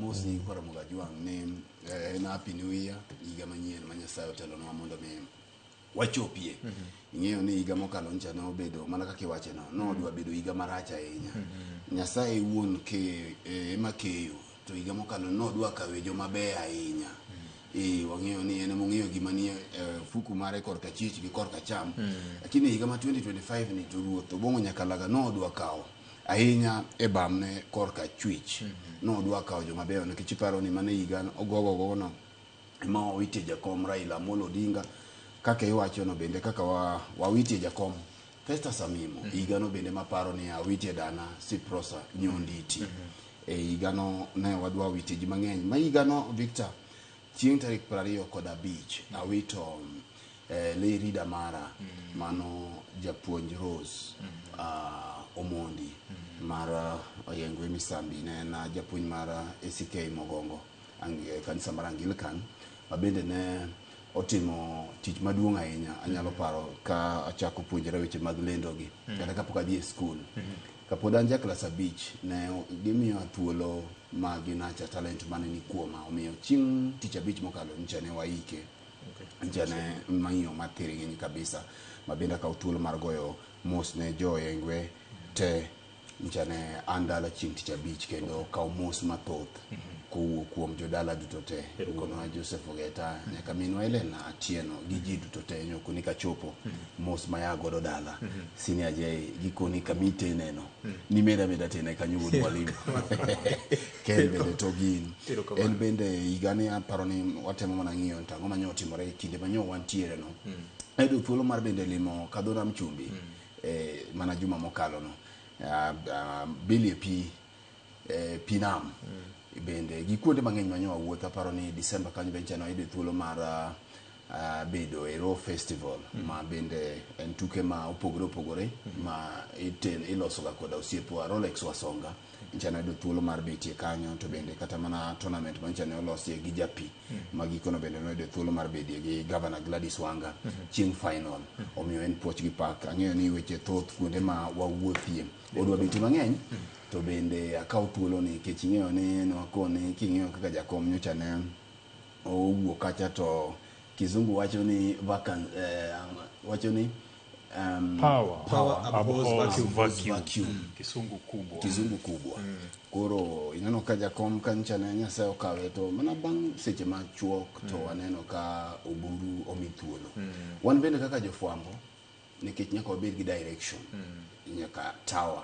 mosi kora muga juang ne na happy new year higa manyien manyasayo telo no mondo me wachopie ing'eyo ni higa mokalo ncha no bedo mana kaka iwache no dwa bedo higa marach ahinya nyasaye wuon ke ema keyo to higa mokalo no dwa kawe joma beyo ahinya wang'eyo ni en mong'eyo gima ni fuku mare korka chich gi korka cham lakini higa ma 2025 ni to ruoth obongo nyakalaga no dwa kawo ahinya e bamne korka chwich no dwa kawo joma beyo nikech iparo ni mane higa ogogo no ema owite jakom Raila Amolo Odinga kaka iwacho no bende kaka wawitie jakom Festus Amimo higa no bende maparo ni awitie dana Siprosa Nyonditi higa no ne wadwa witie ji mang'eny ma higa no Victor chieng' tarik 25 awito Lerida Mara mano japuonj Rose Omondi mar Oyengwe Misambi ne na japuonj mar ACK Mogongo kanisa mar Anglican mabende ne otimo tich maduong' ahinya anyalo paro ka achako puonjra weche mag lendo gi kata kapok adhi e skul kapod anja klas 5 ne gimiyo thuolo mag Nacha talent mane ni kuoma omiyo chieng' tich 5 mokalo ncha ne waike ncha ne manyo matiri ng'eny kabisa mabende ka thuolo mar goyo mos ne Oyengwe te ncha ne andala chieng' tich 5 kendo ka mos mathoth kuom jodala duto te kono Joseph Ogeta nyaka minwa Elena Atieno gi ji duto te nyokoni ka chopo mos maya godo dala senior J gikoni kamite neno ni meda tene kanyo mwalimu ken bende to gin en bende higani aparo ni watemo mana ng'iyo tango manyo timore kinde manyo wantiere no edo thuolo mar bende limo Kadhona Mchumbi mana juma mokalo no Billy Pinam bende gi kuonde mang'eny manyo wuotho aparo ni December kanyo bencha no ide thuolo mar bedo Ero Festival ma bende en tuke ma opogore ma iloso ga kod osiepwa Rolex Wasonga nchana ide thuolo mar betie kanyo to bende kata mana tournament mancha ne olosi gi japi ma gikono bende no ide thuolo mar bedie gi Governor Gladys Wanga chieng' final omiyo en poch gi pak ang'eyo ni weche thoth kuonde ma wawuothie odwa betie mang'eny to bende akaw thuolo ni kech ing'eyo ni nwakoni king'eyo kaka jakom nyocha ne owuok kacha to kizungu wacho ni power above vacuum kizungu kubwa koro ineno ka jakom kancha ne Nyasaye okawe to mana bang' seche machuok to waneno ka oburu omi thuolo wan bende kaka jofwambo nikech nyaka wabed gi direction nyaka tower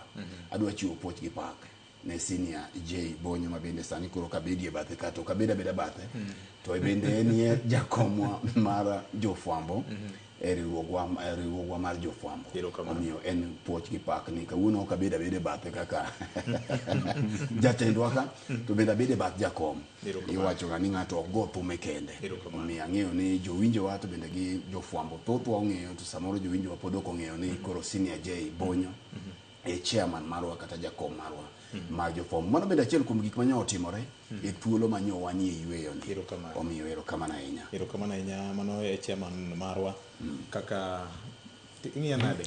adwa chiwo poch gi pak ne senior J Bonyo mabende sani koro kabedie bathe ka to kabeda bathe to bende nie jakomwa mar jofwambo riwruogwa mar jofwambo omiyo en poch gi pak ni kawuono kabeda bathe kaka jatendwa ka to bende abede bath jakom iwacho ga ni ng'ato ok go thume kende omiyo ang'eyo ni jowinjowa to bende gi jofwambo thothwa ong'eyo to samoro jowinjowa pod ok ong'eyo ni koro senior J Bonyo chairman marwa kata jakom marwa mar jofwambo mano bende achiel kuom gik manyo otimore e thuolo manyo wanie yweyo ni omiyo erokamano ahinya mano e chairman marwa kaka ing'iya nade